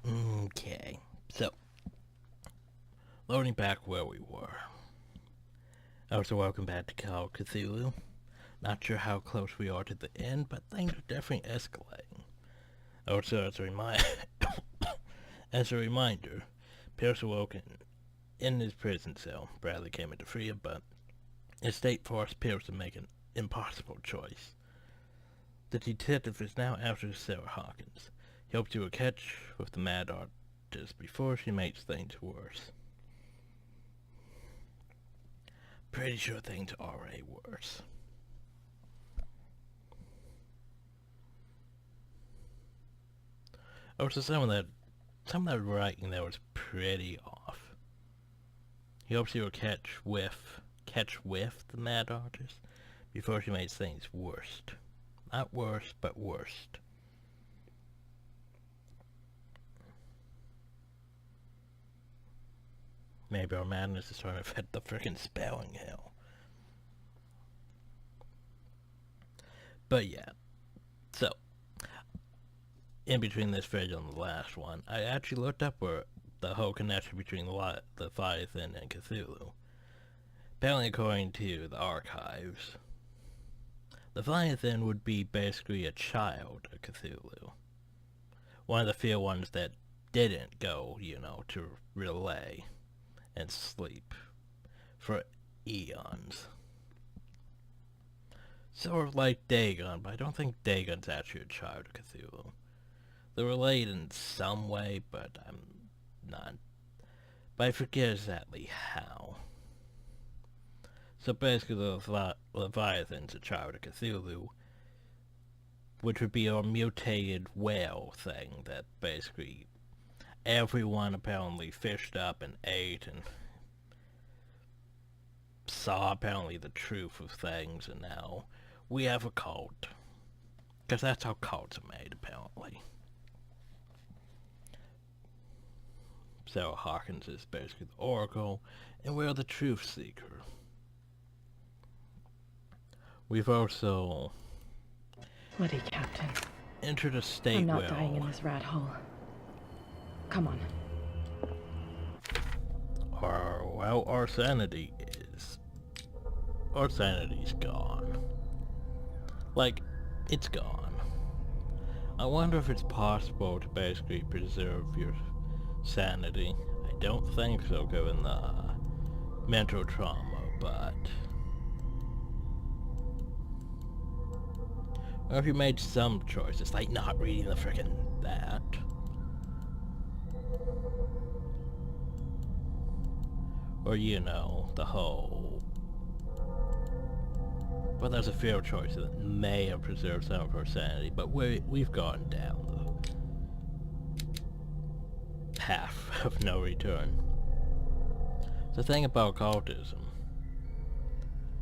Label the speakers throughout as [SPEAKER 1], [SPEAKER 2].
[SPEAKER 1] Okay, so, loading back where we were. Also, welcome back to Call of Cthulhu. Not sure how close we are to the end, but things are definitely escalating. Also, as a reminder, Pierce awoke in his prison cell. Bradley came in to free him, but his state forced Pierce to make an impossible choice. The detective is now after Sarah Hawkins. He hopes he will catch with the mad artist before she makes things worse. Pretty sure things are already worse. Also, some of that writing there was pretty off. He hopes he will catch with the mad artist before she makes things worst. Not worse, but worst. Maybe our madness is trying to fit the frickin' spelling hell. But yeah. So, in between this video and the last one, I actually looked up where the whole connection between the Leviathan and Cthulhu. Apparently, according to the archives, the Leviathan would be basically a child of Cthulhu. One of the few ones that didn't go, to relay and sleep for eons. Sort of like Dagon, but I don't think Dagon's actually a child of Cthulhu. They're related in some way, but I'm not. But I forget exactly how. So basically, the Leviathan's a child of Cthulhu, which would be a mutated whale thing that basically everyone apparently fished up and ate and saw apparently the truth of things, and now we have a cult. Because that's how cults are made, apparently. Sarah Hawkins is basically the Oracle, and we're the Truth Seeker. We've also
[SPEAKER 2] Bloody Captain.
[SPEAKER 1] entered a state
[SPEAKER 2] I'm not
[SPEAKER 1] where
[SPEAKER 2] dying in this rat hole. Come on.
[SPEAKER 1] our sanity's gone. Like, it's gone. I wonder if it's possible to basically preserve your sanity. I don't think so, given the mental trauma, but or if you made some choices, like not reading the frickin' that. Or, the whole... But there's a few choices that may have preserved some of her sanity, but we've gone down the path of no return. The thing about occultism,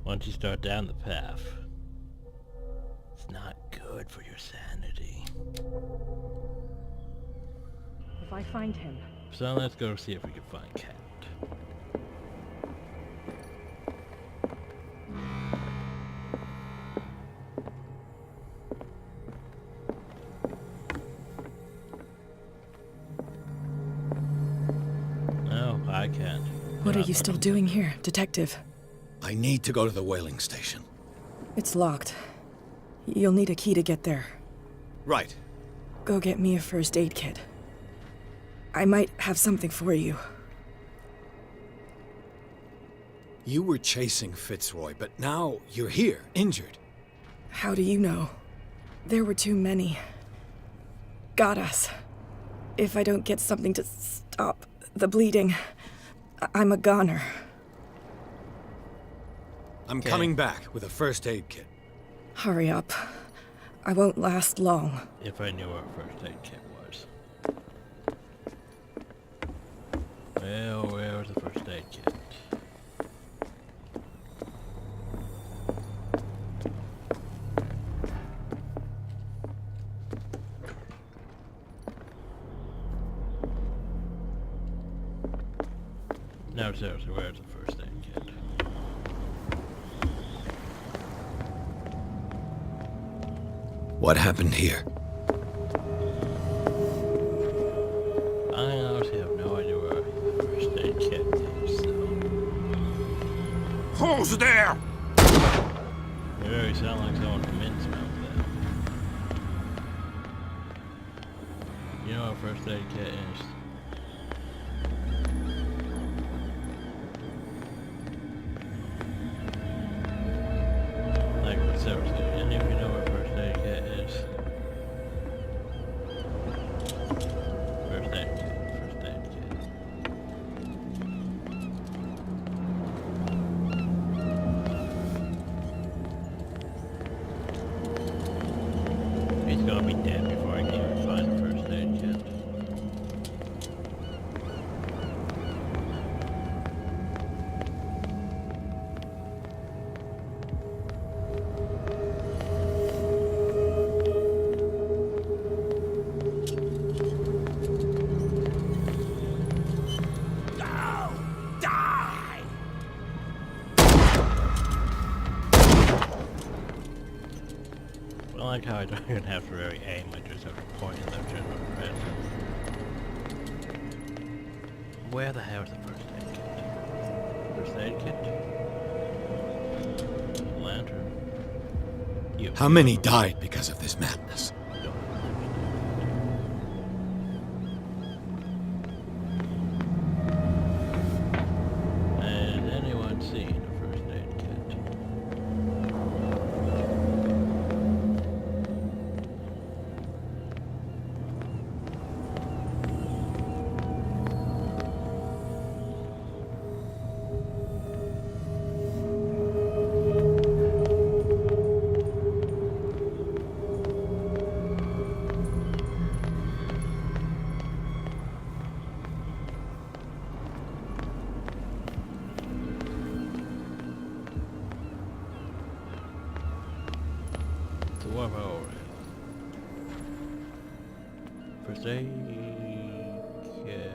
[SPEAKER 1] once you start down the path, it's not good for your sanity.
[SPEAKER 2] If I find him...
[SPEAKER 1] So let's go see if we can find Cat. No, I can't.
[SPEAKER 2] What are you still doing here, Detective?
[SPEAKER 3] I need to go to the whaling station.
[SPEAKER 2] It's locked. You'll need a key to get there.
[SPEAKER 3] Right.
[SPEAKER 2] Go get me a first aid kit. I might have something for you.
[SPEAKER 3] You were chasing Fitzroy, but now you're here, injured.
[SPEAKER 2] How do you know? There were too many. Got us. If I don't get something to stop the bleeding, I'm a goner.
[SPEAKER 3] I'm coming back with a first aid kit.
[SPEAKER 2] Hurry up. I won't last long.
[SPEAKER 1] If I knew where our first aid kit was. Well, where's the first aid kit? No, seriously, where's the first aid kit?
[SPEAKER 3] What happened here?
[SPEAKER 4] Who's there?
[SPEAKER 1] You very sound like someone from Innsmouth then. You know what a first aid kit is? Like, seriously, any of you know what a first aid kit is? First aid kit, first aid kit. He's gonna be dead before I can even find a first aid kit. I like how I don't even have to really aim, I just have to point in the general direction. Where the hell is the first aid kit? First aid kit? Lantern? You.
[SPEAKER 3] How many died because of this madness?
[SPEAKER 1] Don't. Has anyone seen a first aid kit? So what about first aid kit?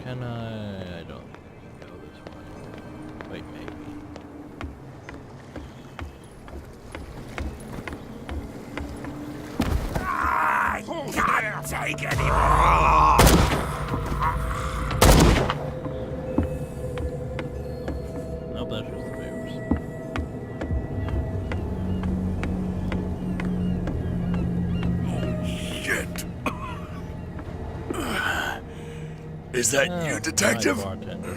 [SPEAKER 1] Can I don't think I can go this way. Wait, maybe.
[SPEAKER 4] I can't take anymore!
[SPEAKER 1] Nope, that's just the papers.
[SPEAKER 4] Shit. Is that
[SPEAKER 1] Oh,
[SPEAKER 4] you, detective?
[SPEAKER 1] hi, bartender.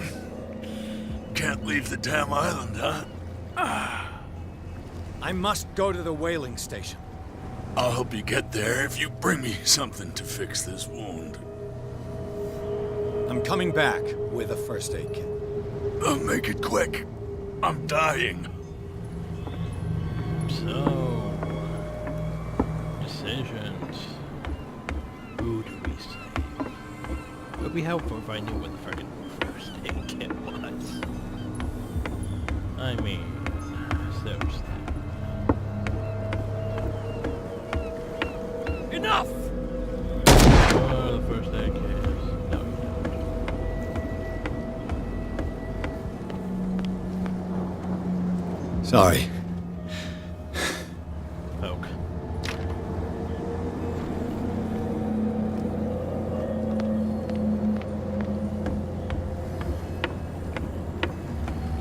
[SPEAKER 4] Can't leave the damn island, huh?
[SPEAKER 3] I must go to the whaling station.
[SPEAKER 4] I'll help you get there if you bring me something to fix this wound.
[SPEAKER 3] I'm coming back with a first aid kit.
[SPEAKER 4] Make it quick. I'm dying.
[SPEAKER 1] So, decisions. Who do we save? It would be helpful if I knew what the friggin' first aid kit was. I mean, seriously.
[SPEAKER 3] Enough!
[SPEAKER 1] Oh, the first aid kit is. No, you don't.
[SPEAKER 3] Sorry.
[SPEAKER 1] Poke.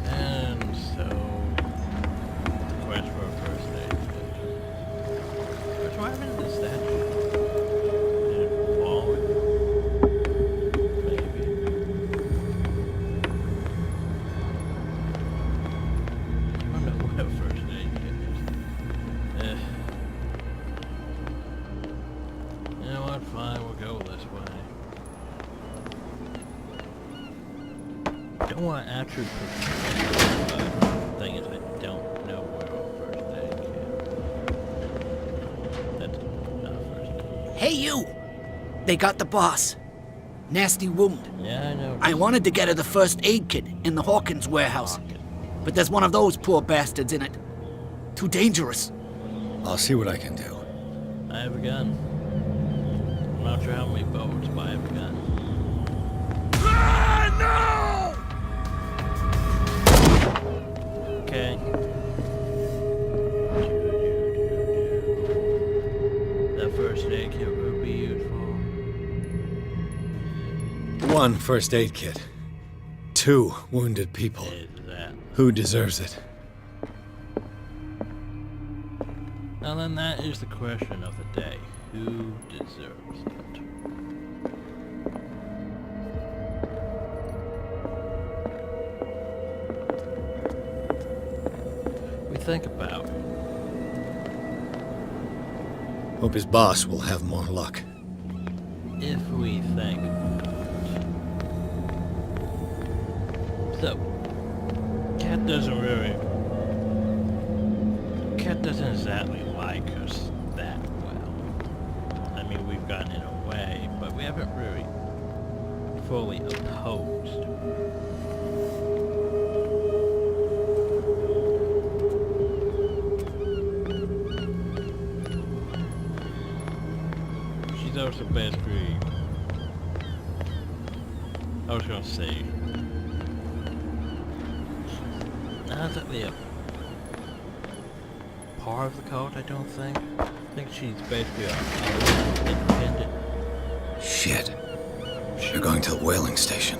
[SPEAKER 1] And so, quest for a first aid kit. What happened to the statue? Did it fall? Maybe. I don't know what a first aid kit is. You know what? Fine, we'll go this way. Don't want to actually put thing is I don't know where a first aid kit.
[SPEAKER 5] Hey, you! They got the boss. Nasty wound.
[SPEAKER 1] Yeah, I know.
[SPEAKER 5] I wanted to get her the first aid kit in the Hawkins warehouse. But there's one of those poor bastards in it. Too dangerous.
[SPEAKER 3] I'll see what I can do.
[SPEAKER 1] I have a gun. I'm not sure how many bullets, but I have a gun.
[SPEAKER 5] Ah, no!
[SPEAKER 1] Okay. That first aid kit would be useful.
[SPEAKER 3] 1 first aid kit. 2 wounded people.
[SPEAKER 1] Is that?
[SPEAKER 3] Who deserves it?
[SPEAKER 1] Now then, that is the question of the day. Who deserves it? We think about it.
[SPEAKER 3] Hope his boss will have more luck.
[SPEAKER 1] If we think. So, Cat doesn't exactly like us that well. I mean, we've gotten in a way, but we haven't really fully opposed. She's also basically, I was gonna say, not exactly a part of the cult, I don't think. I think she's basically an independent.
[SPEAKER 3] Shit. They're going to the whaling station.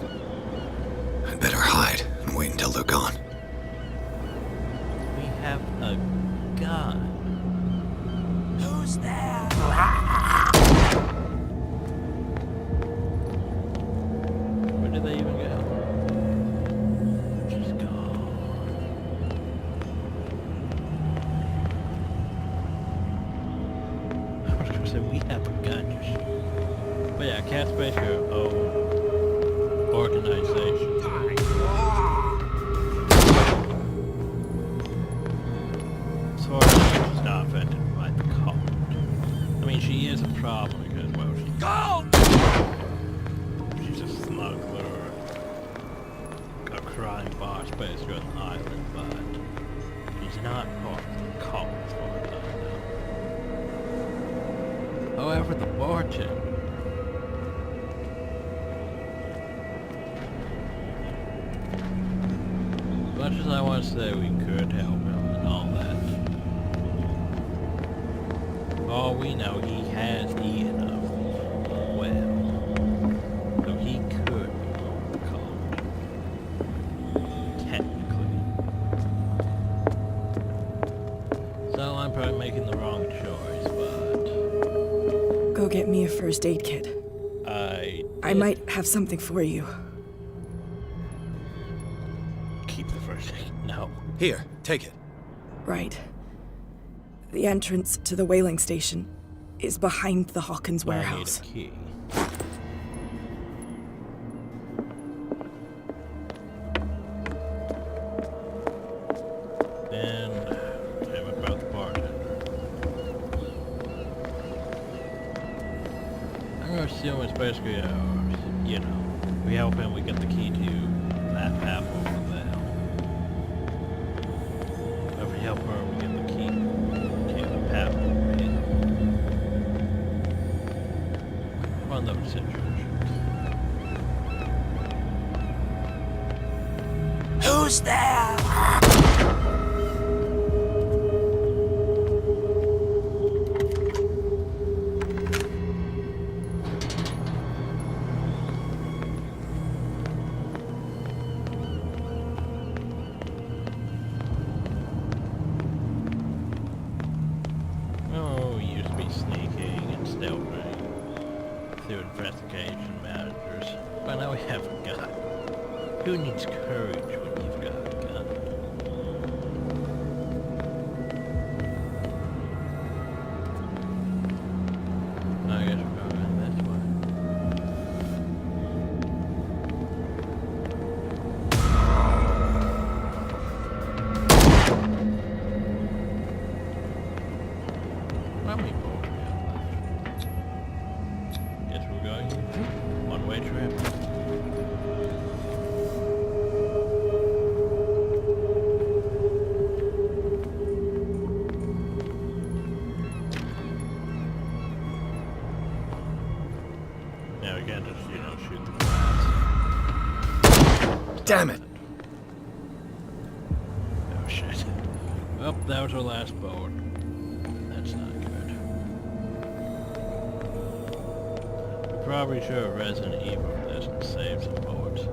[SPEAKER 3] I'd better hide and wait until they're gone.
[SPEAKER 1] We have a gun.
[SPEAKER 5] Who's there?
[SPEAKER 1] Where did they even go? She's gone. I was gonna say we have a gun. But yeah, Cat's basically her own organization. As far as she's not affected by the cult. I mean, she is a problem because, well, she's a smuggler, a crime boss basically on the island, but she's not part of the cult as far as I know. However, the bartender, much as I want to say we could help him and all that, all we know, he has eaten a whale, so he could be called, technically. So I'm probably making the wrong choice, but
[SPEAKER 2] Go get me a first aid kit. I
[SPEAKER 1] did
[SPEAKER 2] might have something for you.
[SPEAKER 1] keep the first aid. No.
[SPEAKER 3] Here, take it.
[SPEAKER 2] Right. The entrance to the whaling station is behind the Hawkins
[SPEAKER 1] I
[SPEAKER 2] warehouse.
[SPEAKER 1] need a key. And I'm about the bartender. I'm gonna assume it's basically, you know, we help him, we get the key to that path over there. If we help her, we get the key to the path over here. One of those situations.
[SPEAKER 5] Who's there?
[SPEAKER 1] Oh, we used to be sneaking and stealthing through investigation managers. But now we have a gun. Who needs courage when you've got a gun? I guess we're going this way. How many bullets do we have left?
[SPEAKER 3] Damn it!
[SPEAKER 1] Oh shit. Well, that was our last boat. That's not good. We probably should have Resident Evil this and saved some boats.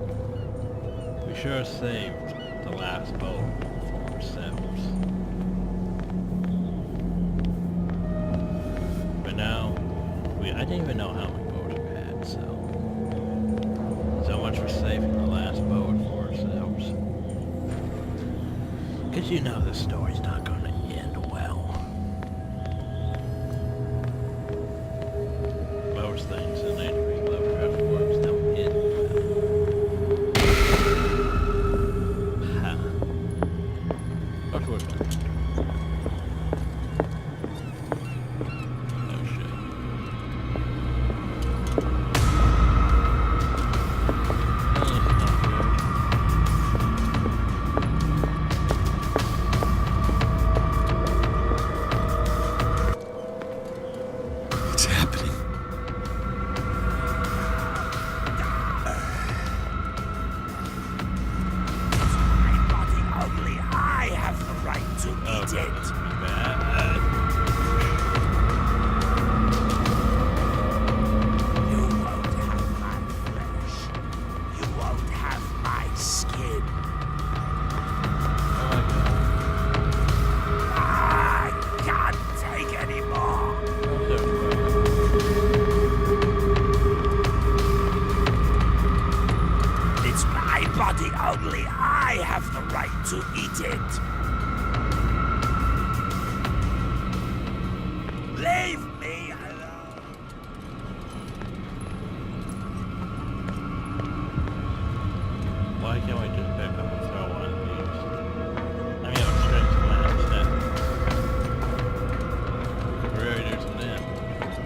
[SPEAKER 1] We should have saved the last boat for ourselves. But now, I didn't even know how many boats we had, so much for saving the last boat for ourselves. Because you know this story's not going to end well. Most things in H.P. Lovecraft works don't end well. Ha. What was that? Oh shit.
[SPEAKER 3] What's happening?
[SPEAKER 6] Body only I have the right to eat it.
[SPEAKER 1] Bad.
[SPEAKER 6] You won't have my flesh. You won't have my skin.
[SPEAKER 1] Oh my god.
[SPEAKER 6] I can't take any more.
[SPEAKER 1] I'm so sorry.
[SPEAKER 6] It's my body only I have the right to eat it. Leave me alone.
[SPEAKER 1] Why can't we just pick up and throw one of these? I mean, I'm straight to land instead. We could really do some damage.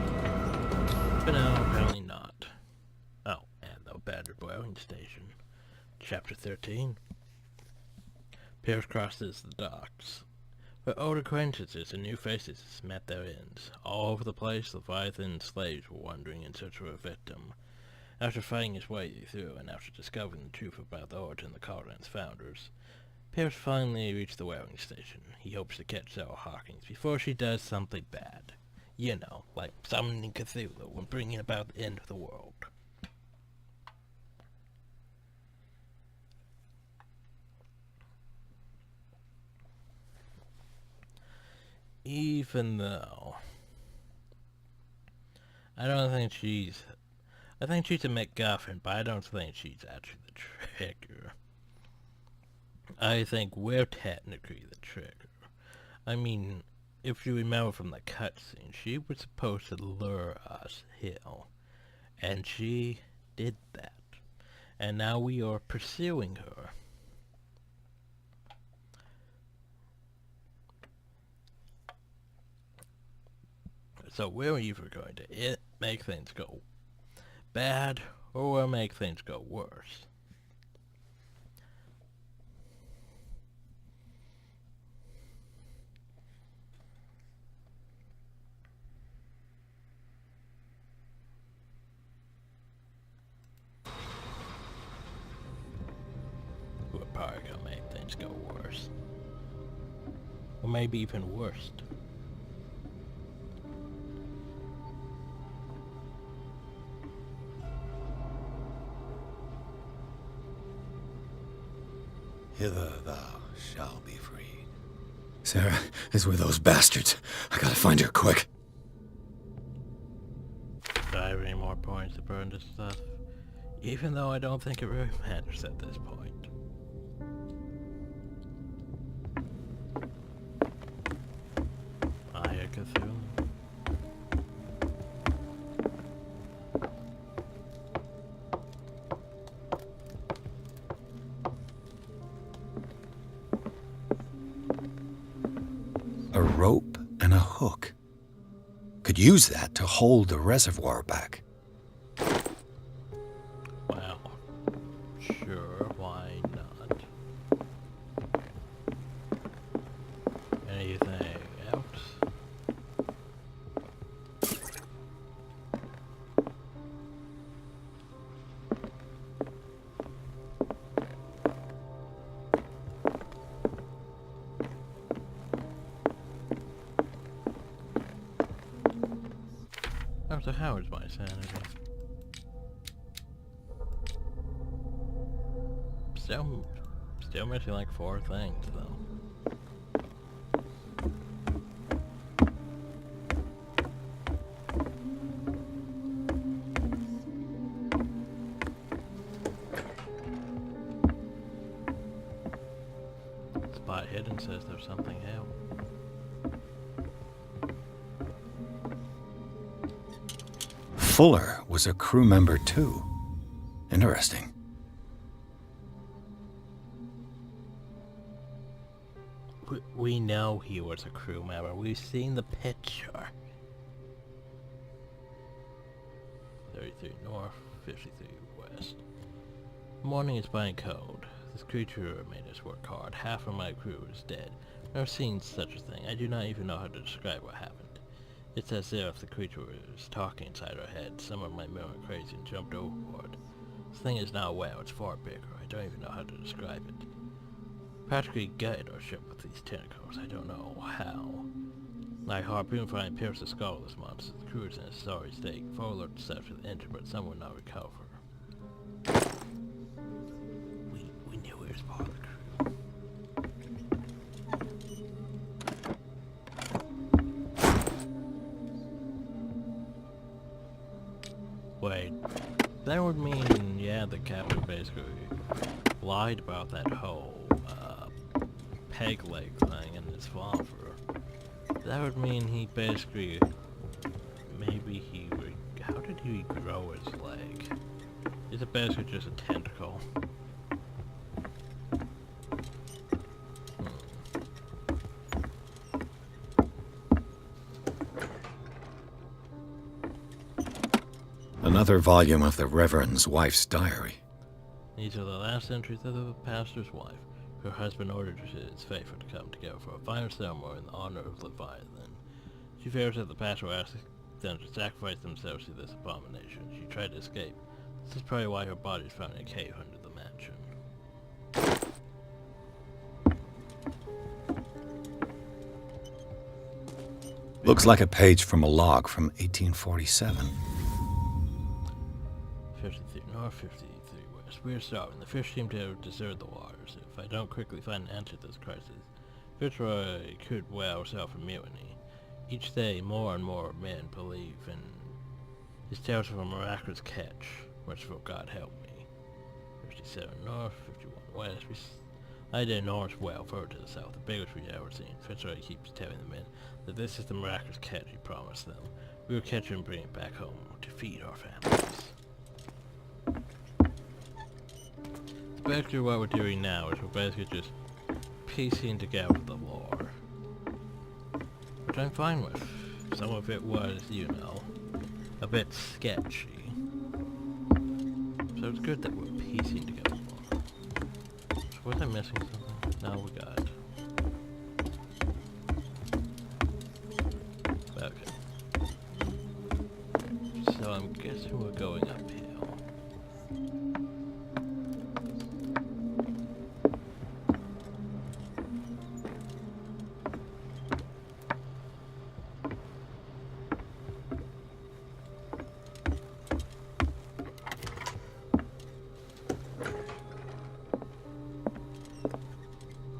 [SPEAKER 1] But no, apparently not. Oh, and the Badger Boiling Station. Chapter 13. Pierce crosses the docks. Where old acquaintances and new faces met their ends. All over the place, Leviathan slaves were wandering in search of a victim. After fighting his way through, and after discovering the truth about the origin of the colony's founders, Pierce finally reached the whaling station. He hopes to catch Sarah Hawkins before she does something bad. You know, like summoning Cthulhu and bringing about the end of the world. Even though I think she's a MacGuffin, but I don't think she's actually the trigger. I think we're technically the trigger. I mean, if you remember from the cutscene, she was supposed to lure us here, and she did that. And now we are pursuing her. So we're either going to make things go bad, or we'll make things go worse. We're probably gonna make things go worse. Or maybe even worse.
[SPEAKER 3] Hither thou shalt be freed. Sarah is with those bastards. I gotta find her quick.
[SPEAKER 1] Do I have any more points to burn this stuff? Even though I don't think it really matters at this point. I hear Cthulhu.
[SPEAKER 3] A rope and a hook. Could use that to hold the reservoir back.
[SPEAKER 1] Well, sure, why not? Anything else? So how is my sanity? Still missing like 4 things though. Spot hidden says there's something here.
[SPEAKER 3] Fuller was a crew member too. Interesting.
[SPEAKER 1] We know he was a crew member. We've seen the picture. 33 north, 53 west. Morning is fine cold. This creature made us work hard. Half of my crew is dead. Never seen such a thing. I do not even know how to describe what happened. It's as if the creature was talking inside our head. Some of my men went crazy and jumped overboard. This thing is now well. It's far bigger. I don't even know how to describe it. Practically gutted our ship with these tentacles. I don't know how. My harpoon finally pierced the skull of this monster. The crew is in a sorry state. Full alert to search for the engine, but some will not recover. We knew he was part of the crew. Wait, that would mean, yeah, the captain basically lied about that whole peg leg thing in his father. That would mean he basically, maybe he, how did he grow his leg? Is it basically just a tentacle?
[SPEAKER 3] Another volume of the Reverend's wife's diary.
[SPEAKER 1] These are the last entries of the pastor's wife. Her husband ordered his faithful to come together for a final ceremony in honor of Leviathan. She fears that the pastor will ask them to sacrifice themselves to this abomination. She tried to escape. This is probably why her body is found in a cave under the mansion.
[SPEAKER 3] Looks like a page from a log from 1847.
[SPEAKER 1] 53 north, 53 west. We are starving. The fish seem to have deserted the waters. If I don't quickly find an answer to this crisis, Fitzroy could well suffer mutiny. Each day, more and more men believe in his tales of a miraculous catch. Merciful God help me. 57 north, 51 west. I did north well, further to the south, the biggest we've ever seen. Fitzroy keeps telling the men that this is the miraculous catch he promised them. We will catch it and bring it back home to feed our families. Basically what we're doing now is we're basically just piecing together the lore. Which I'm fine with. Some of it was, you know, a bit sketchy. So it's good that we're piecing together the lore. So was I missing something? No, we got it. Okay. So I'm guessing we're going uphill.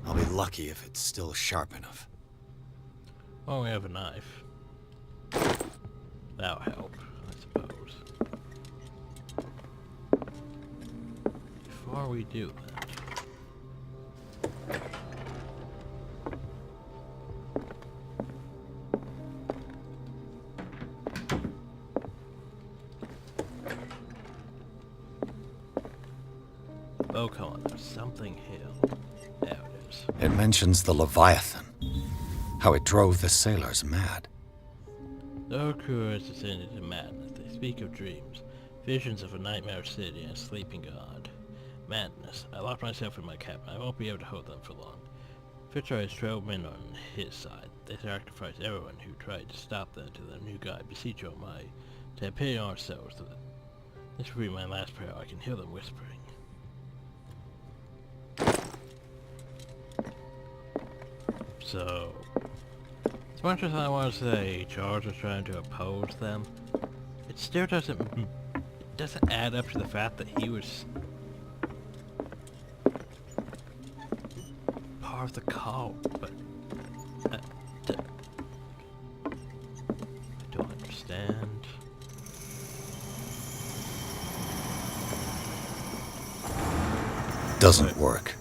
[SPEAKER 3] I'll be lucky if it's still sharp enough.
[SPEAKER 1] Oh, we have a knife. That'll help, I suppose. Before we do that... Oh, come on, there's something here. There it is.
[SPEAKER 3] It mentions the Leviathan, how it drove the sailors mad.
[SPEAKER 1] The whole crew is descended into madness. They speak of dreams, visions of a nightmare city and a sleeping god. Madness. I locked myself in my cabin. I won't be able to hold them for long. Fitzroy has 12 men on his side. They sacrifice everyone who tried to stop them to their new god. Beseech your might to have pity on ourselves. This will be my last prayer. I can hear them whispering. So, as much as I want to say Charles was trying to oppose them, it still doesn't add up to the fact that he was part of the cult, but I don't understand.
[SPEAKER 3] Doesn't work.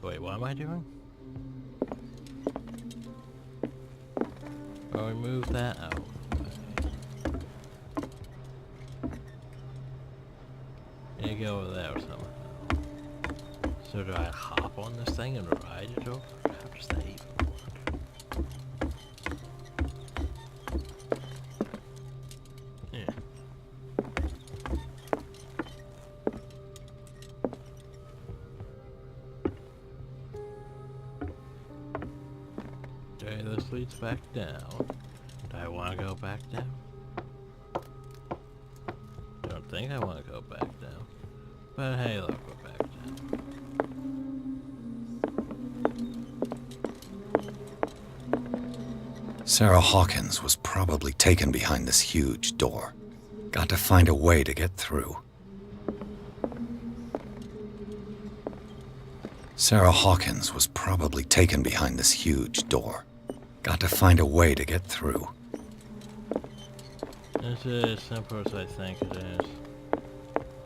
[SPEAKER 1] Wait, what am I doing? Oh, remove that out. You go over there somehow. So do I hop on this thing and ride it over? How does that even work? Yeah. Okay, this leads back down. Do I want to go back down? Don't think I want to go back down. But hey, look, we're back down.
[SPEAKER 3] Sarah Hawkins was probably taken behind this huge door. Got to find a way to get through. Sarah Hawkins was probably taken behind this huge door. Got to find a way to get through.
[SPEAKER 1] Is it as simple as I think it is?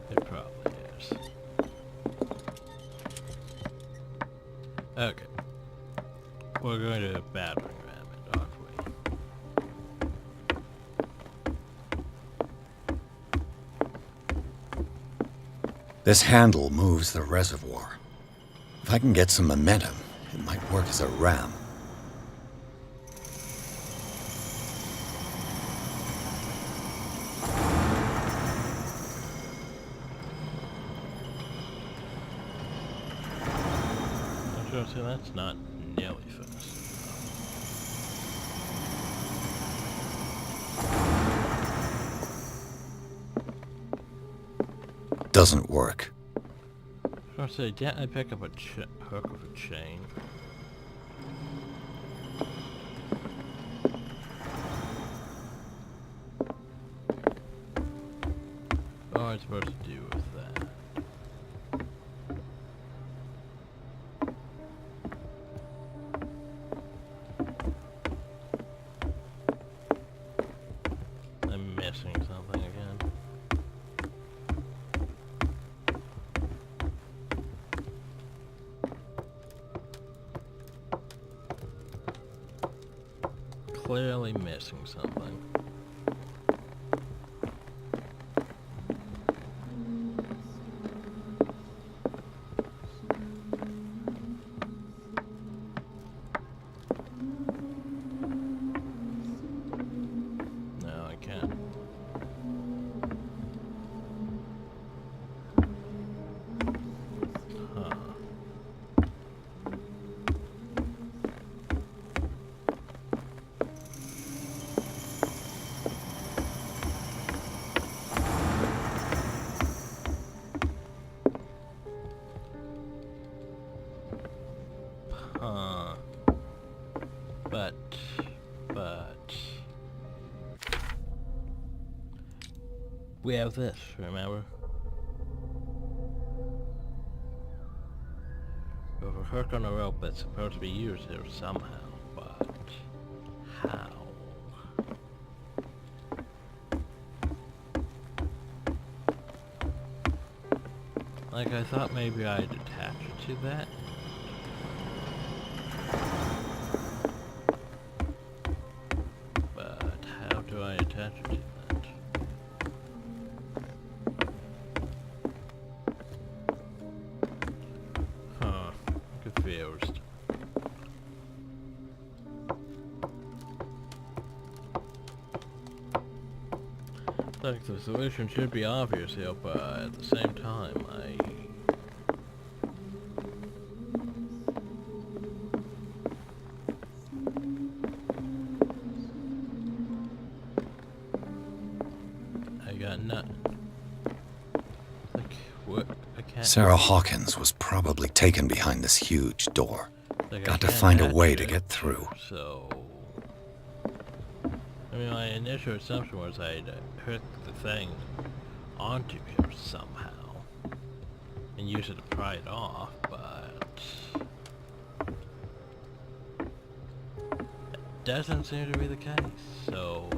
[SPEAKER 1] It probably is. Okay. We're going to battering ram it, aren't we?
[SPEAKER 3] This handle moves the reservoir. If I can get some momentum, it might work as a ram.
[SPEAKER 1] So that's not nearly fast enough.
[SPEAKER 3] Doesn't work.
[SPEAKER 1] I was gonna say, didn't I pick up a hook with a chain? What am I supposed to do with that? I'm missing something again. Clearly missing something. No, I can't. Huh. Huh. But we have this, remember? We have a hook on a rope that's supposed to be used here somehow, but how? Like, I thought maybe I'd attach it to that. But how do I attach it to that? Huh. Confused. Like, the solution should be obvious here, but at the same time, I got nothing. Like, what? I can't.
[SPEAKER 3] Sarah Hawkins was probably taken behind this huge door.
[SPEAKER 1] Like, I
[SPEAKER 3] Got to
[SPEAKER 1] can't
[SPEAKER 3] find a
[SPEAKER 1] attach
[SPEAKER 3] way to
[SPEAKER 1] it,
[SPEAKER 3] get through.
[SPEAKER 1] So I mean, my initial assumption was I'd hook the thing onto him somehow and use it to pry it off, but that doesn't seem to be the case, so...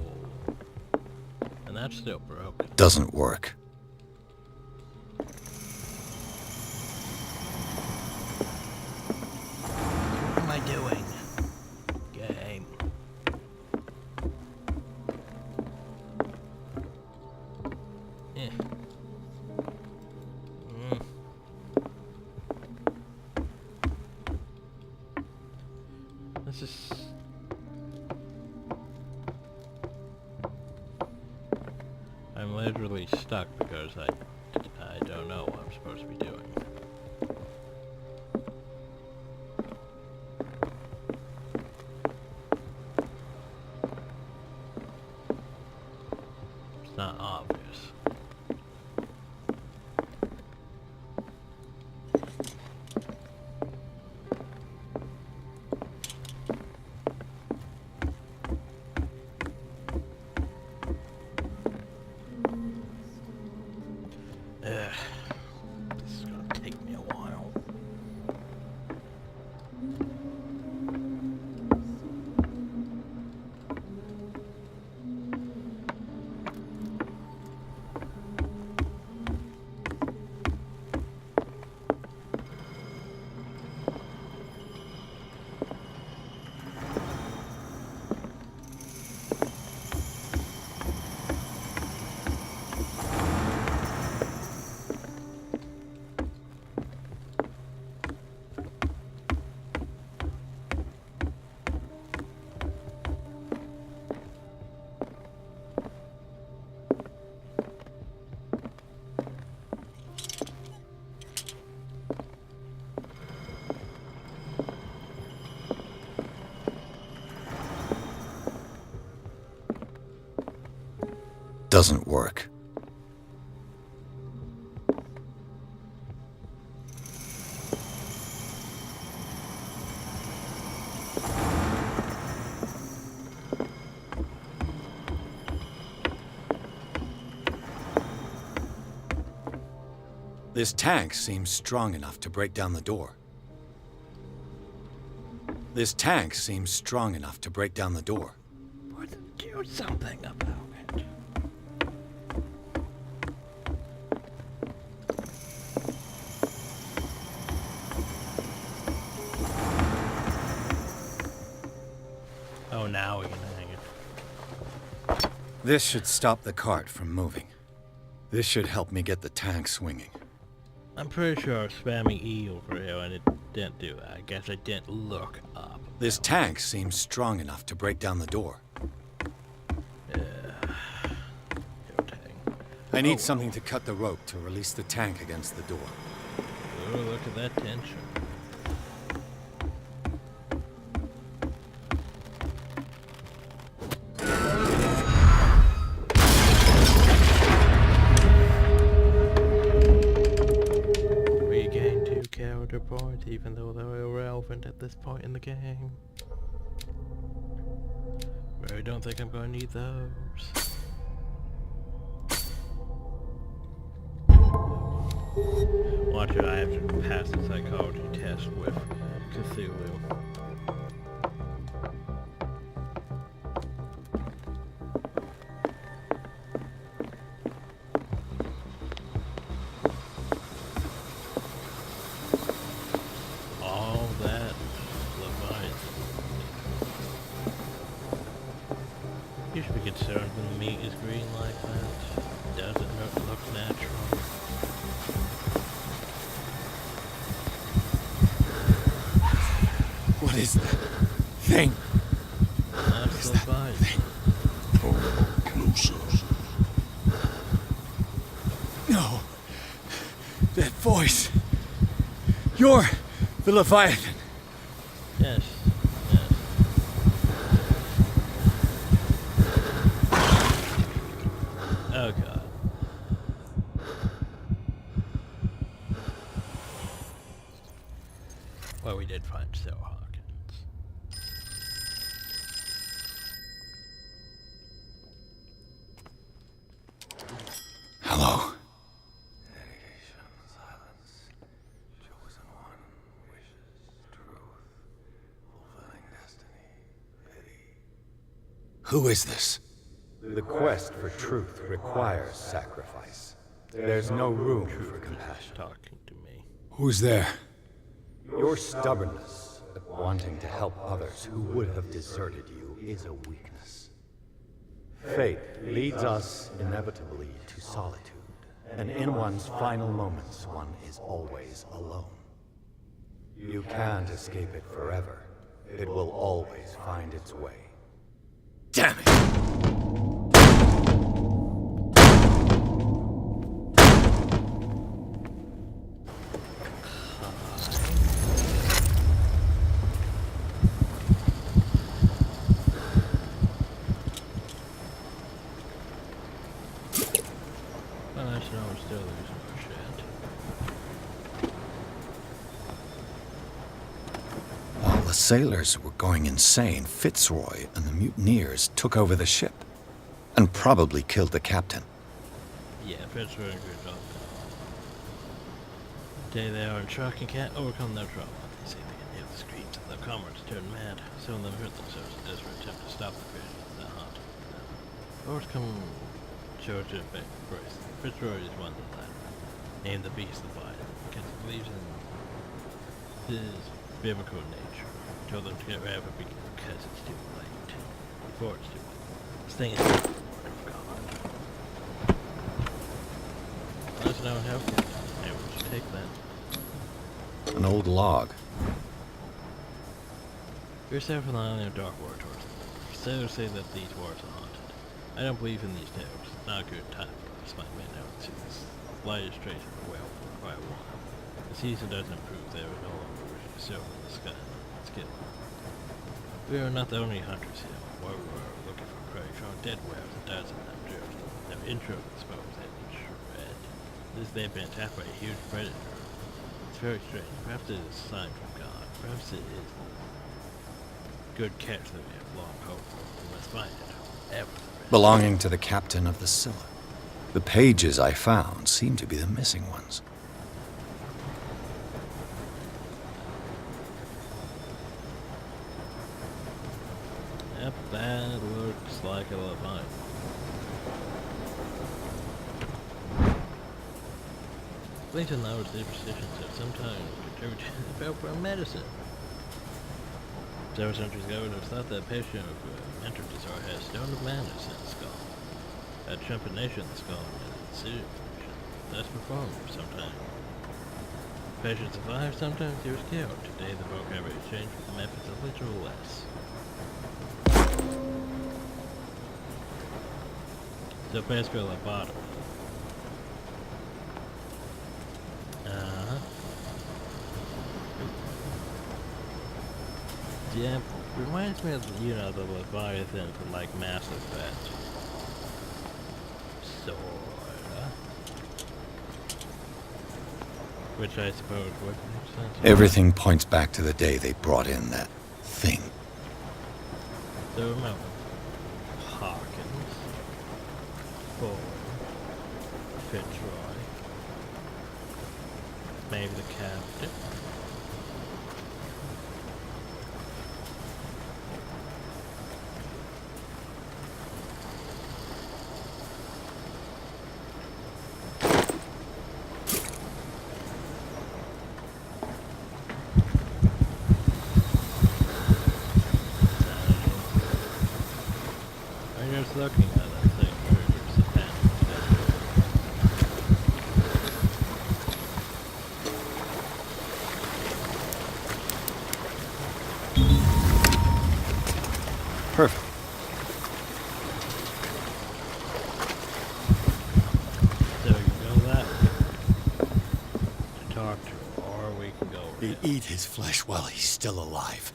[SPEAKER 1] And that's still broken.
[SPEAKER 3] Doesn't work.
[SPEAKER 1] What am I doing? Game. Eh. This is... I'm literally stuck because I don't know what I'm supposed to be doing. It's not obvious. This is gonna take me a while.
[SPEAKER 3] Doesn't work. This tank seems strong enough to break down the door. This tank seems strong enough to break down the door.
[SPEAKER 1] Do something about it. Oh, now we can hang it.
[SPEAKER 3] This should stop the cart from moving. This should help me get the tank swinging.
[SPEAKER 1] I'm pretty sure I was spamming E over here and it didn't do that. I guess I didn't look up.
[SPEAKER 3] This tank seems strong enough to break down the door. I need something to cut the rope to release the tank against the door.
[SPEAKER 1] Oh, look at that tension. We gained 2 character points, even though they were irrelevant at this point in the game. But I don't think I'm going to need those. Watch it, I have to pass the psychology test with Cthulhu. All that Leviathan. You should be concerned when the meat is green like that. Doesn't look natural.
[SPEAKER 3] What is that thing?
[SPEAKER 1] That's the Leviathan.
[SPEAKER 4] Closer.
[SPEAKER 3] No. That voice. You're the Leviathan.
[SPEAKER 1] Yes. Yes. Oh god. Well, we did find Sarah Hawkins.
[SPEAKER 3] Who is this?
[SPEAKER 7] The quest for truth requires sacrifice. There's no room for compassion.
[SPEAKER 1] Talking to me.
[SPEAKER 3] Who's there?
[SPEAKER 7] Your stubbornness at wanting to help others who would have deserted you is a weakness. Fate leads us inevitably to solitude, and in one's final moments, one is always alone. You can't escape it forever. It will always find its way.
[SPEAKER 3] Damn it!
[SPEAKER 1] Well, that's no, we're still losing our shit.
[SPEAKER 3] While the sailors were going insane, Fitzroy and the mutineers took over the ship and probably killed the captain.
[SPEAKER 1] Yeah, Fitzroy and good job. Today they are in shock and can't overcome their trauma. They say they can hear the screams of their comrades turn mad. Some of them hurt themselves in desperate attempt to stop the creatures that haunt them. Lords come short to effect first. Fitzroy is one of the latter, named the Beast of Fire, because he believes in his biblical nature. He told them to get rid of it because it's too late. Before it's too late. This thing is the word of God. That's no help. Hey, we'll just take that.
[SPEAKER 3] An old log.
[SPEAKER 1] We're set from the island of Dark War towards the north. Sailors say that these wars are haunted. I don't believe in these tales. It's not a good time for us my men out to the slightest trace of a whale for quite a while. The season doesn't improve. There is no longer a silver in the sky. Let's get on. We are not the only hunters here. While we were looking for prey, found dead whales and dozens of them drifted. Their intro exposed had been shred. This they had been attacked by a huge predator. It's very strange. Perhaps it is a sign from God. Perhaps it is the good catch that we have long hoped for. We must find it.
[SPEAKER 3] Belonging to the captain of the Scylla. The pages I found seem to be the missing ones.
[SPEAKER 1] Yep, that looks like a Leviathan. Clayton knows superstitions have sometimes contributed to the Velcro medicine. Several centuries ago, it was thought that a patient of mental disorder had a stone of madness in the skull. A trepanation in the skull and a serious condition. That's performed sometimes. The patient survived, sometimes he was killed. Today, the vocabulary has changed with the methods of literal less. So basically, lobotomy. Yeah, reminds me of, you know, the Leviathan from, like, Mass Effect. Sorta. Which I suppose would make sense.
[SPEAKER 3] Everything points back to the day they brought in that thing.
[SPEAKER 1] So remember, Hawkins, Ford, Fitzroy, maybe the captain. Just looking at that thing, there's a pen.
[SPEAKER 3] Perfect.
[SPEAKER 1] So you can go that way to talk to him, or we can go over
[SPEAKER 3] They
[SPEAKER 1] him.
[SPEAKER 3] eat his flesh while he's still alive.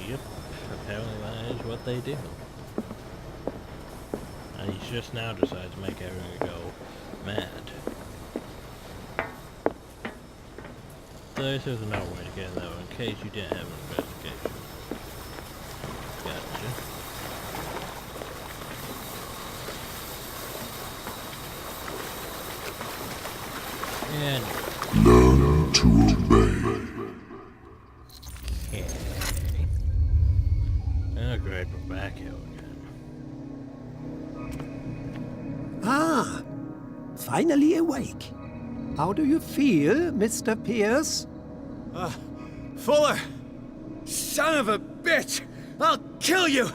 [SPEAKER 1] Yep, apparently that is what they do. And he's just now decided to make everyone go mad. So this is another way to get though, in case you didn't have an investigation. Gotcha. And
[SPEAKER 4] Learn to obey.
[SPEAKER 1] okay. Oh great, we're back here.
[SPEAKER 8] finally awake. How do you feel, Mr. Pierce?
[SPEAKER 9] Fuller! Son of a bitch! I'll kill you!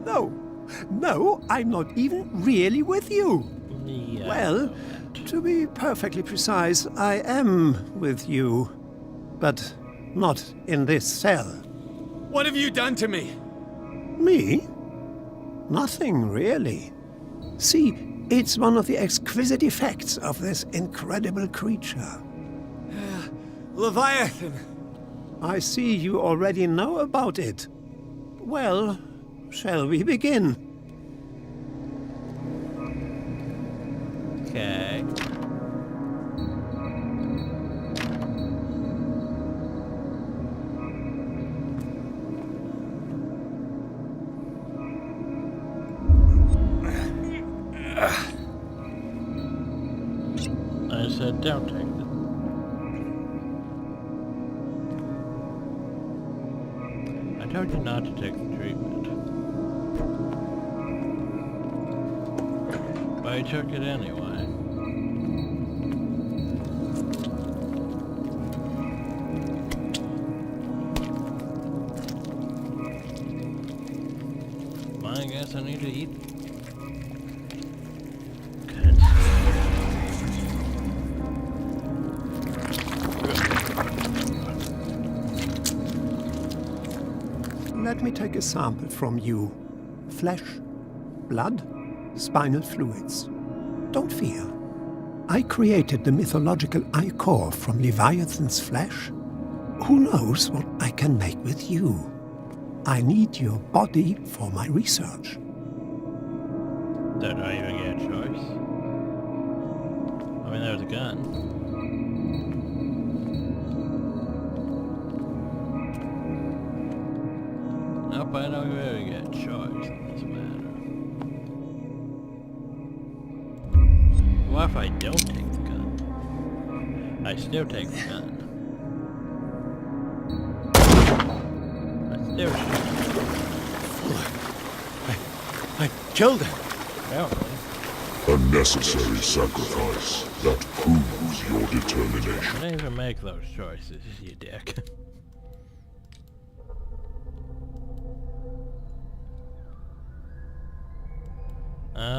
[SPEAKER 8] No, I'm not even really with you.
[SPEAKER 1] Yeah.
[SPEAKER 8] Well, to be perfectly precise, I am with you. But not in this cell.
[SPEAKER 9] What have you done to me?
[SPEAKER 8] Me? Nothing, really. See, it's one of the exquisite effects of this incredible creature.
[SPEAKER 9] Leviathan!
[SPEAKER 8] I see you already know about it. Well, shall we begin?
[SPEAKER 1] Okay. I said don't take it. I told you not to take the treatment. But I took it anyway. I guess I need to eat. Good.
[SPEAKER 8] Let me take a sample from you. Flesh, blood, spinal fluids. Don't fear. I created the mythological ichor from Leviathan's flesh. Who knows what I can make with you? I need your body for my research.
[SPEAKER 1] Don't I even get a choice? I mean, there's a gun. Nope, I don't really get a choice in this matter. What if I don't take the gun? I still take the gun. I still shoot.
[SPEAKER 9] I killed him.
[SPEAKER 1] Apparently.
[SPEAKER 10] A necessary sacrifice that proves your determination.
[SPEAKER 1] I didn't even make those choices, you dick.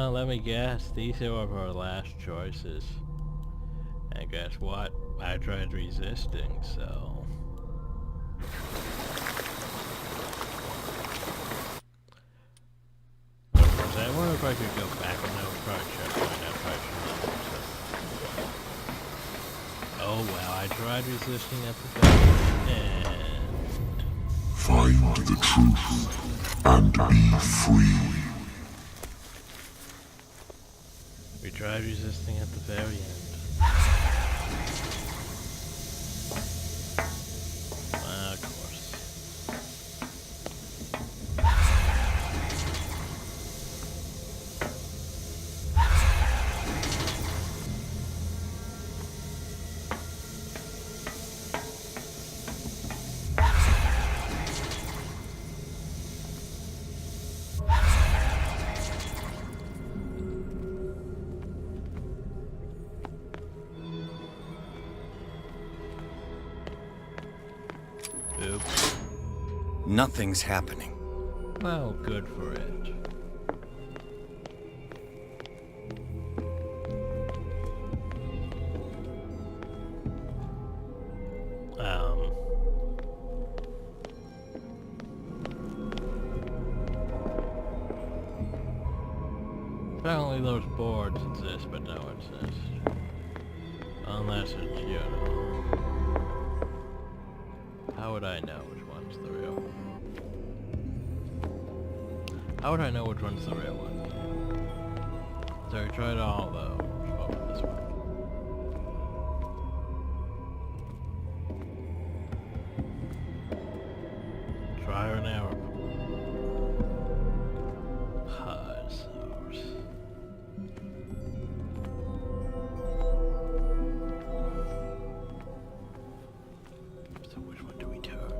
[SPEAKER 1] Let me guess, these are our last choices. And guess what? I tried resisting, so... I wonder if I could go back and now try to find out if I should. Oh well, I tried resisting at the very end.
[SPEAKER 10] Find the truth and be free.
[SPEAKER 1] We tried resisting at the very end. Of course. Oops.
[SPEAKER 3] Nothing's happening.
[SPEAKER 1] Well, good for it. Apparently those boards exist, but no exist. Unless it's, you know... How would I know which one's the real one? How would I know which one's the real one? So I tried all those. What about this one? Try an arrow. Source. So which one do we turn?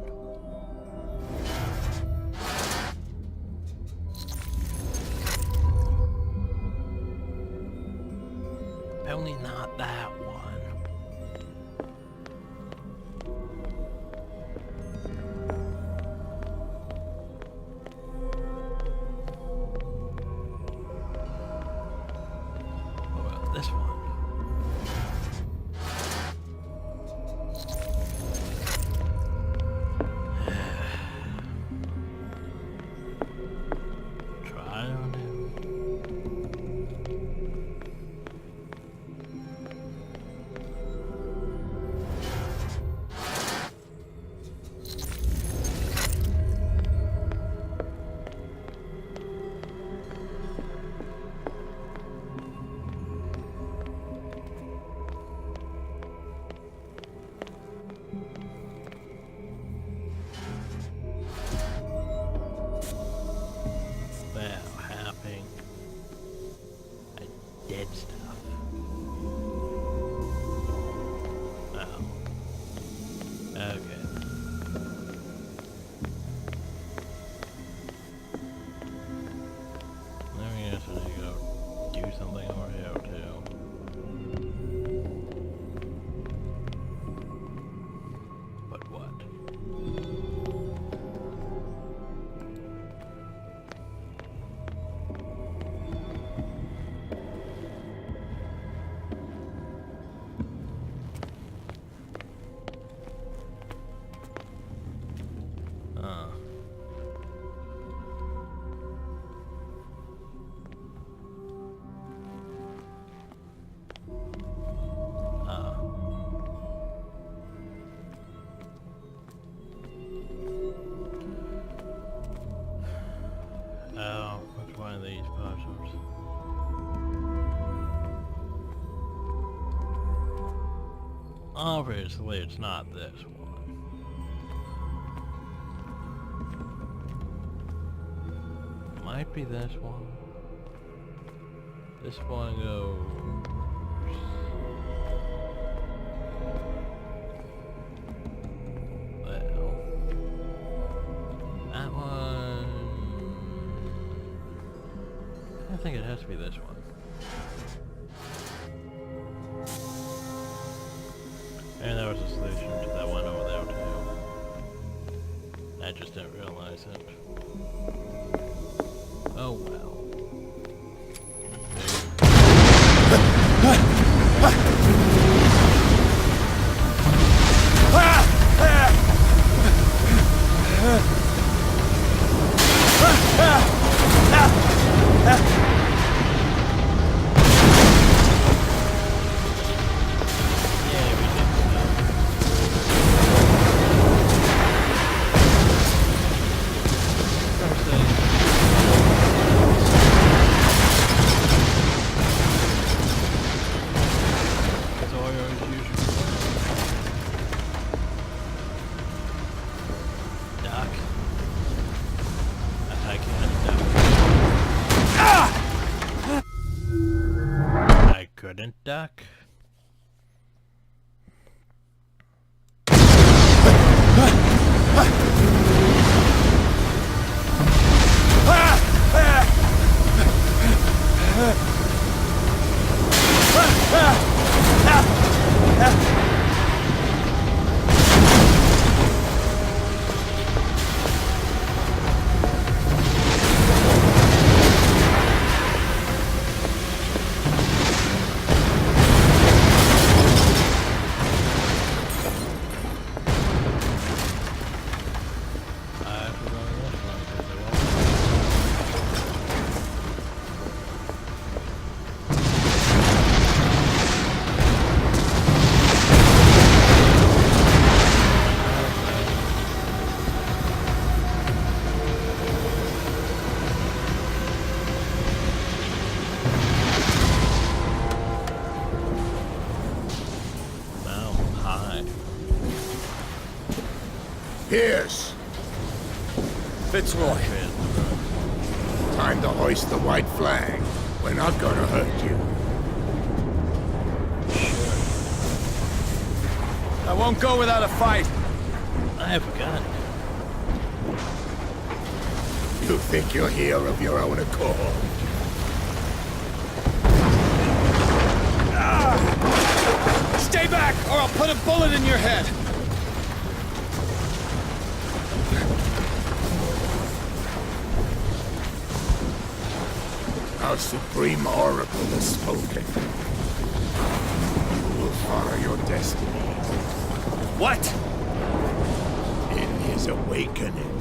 [SPEAKER 1] Obviously, it's not this one. Might be this one. This one goes... Well... That one... I think it has to be this one. And there was a solution to that one over there too. I just didn't realize it. Oh well. Couldn't duck.
[SPEAKER 6] Pierce!
[SPEAKER 9] Fitzroy.
[SPEAKER 6] Time to hoist the white flag. We're not gonna hurt you.
[SPEAKER 9] I won't go without a fight.
[SPEAKER 1] I have a gun.
[SPEAKER 6] You think you're here of your own accord?
[SPEAKER 9] Stay back, or I'll put a bullet in your head.
[SPEAKER 6] Our supreme oracle has spoken. You will follow your destiny.
[SPEAKER 9] What?
[SPEAKER 6] In his awakening.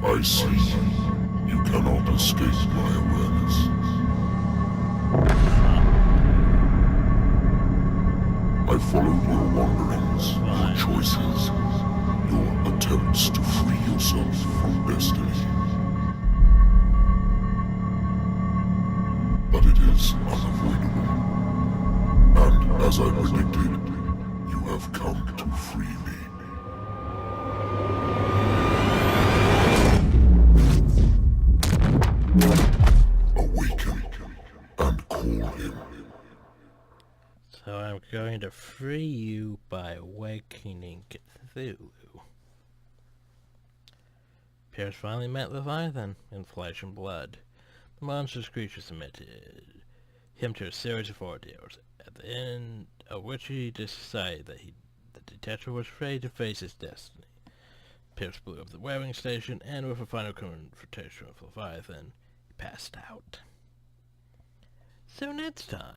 [SPEAKER 10] I see. You cannot escape my awareness. I followed your wanderings, your choices, your attempts to free yourself from destiny. But it is unavoidable. And as I predicted, you have come to free me. Awaken and call him.
[SPEAKER 1] So I'm going to free you by awakening Cthulhu. Pierce finally met Leviathan in flesh and blood. The monstrous creature submitted him to a series of ordeals, at the end of which he decided that the detective was ready to face his destiny. Pierce blew up the wearing station, and with a final confrontation with Leviathan, he passed out. So next time.